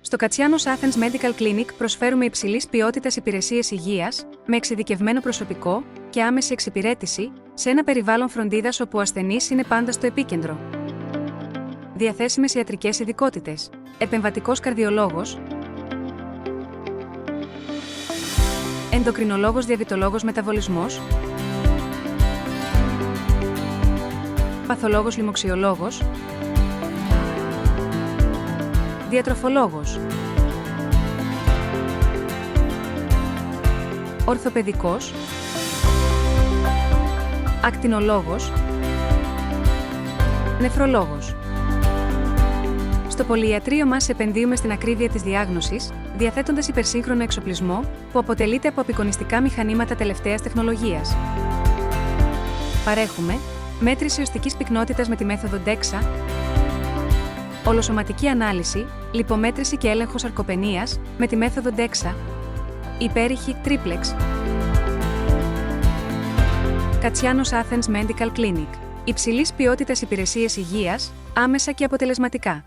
Στο Κατσιάνος Athens Medical Clinic προσφέρουμε υψηλής ποιότητας υπηρεσίες υγείας, με εξειδικευμένο προσωπικό και άμεση εξυπηρέτηση, σε ένα περιβάλλον φροντίδας όπου ο ασθενής είναι πάντα στο επίκεντρο. Διαθέσιμες ιατρικές ειδικότητες: επεμβατικός καρδιολόγος, ενδοκρινολόγος, διαβητολόγος, μεταβολισμός, παθολόγος, λοιμοξιολόγος, διατροφολόγος, ορθοπαιδικός, ακτινολόγος, νεφρολόγος. Στο πολυιατρείο μας επενδύουμε στην ακρίβεια της διάγνωσης, διαθέτοντας υπερσύγχρονο εξοπλισμό που αποτελείται από απεικονιστικά μηχανήματα τελευταίας τεχνολογίας. Παρέχουμε μέτρηση οστικής πυκνότητας με τη μέθοδο DEXA, ολοσωματική ανάλυση, λιπομέτρηση και έλεγχο σαρκοπενίας με τη μέθοδο DEXA, υπέρηχη Triplex. Κατσιάνος Athens Medical Clinic. Υψηλής ποιότητας υπηρεσίες υγείας, άμεσα και αποτελεσματικά.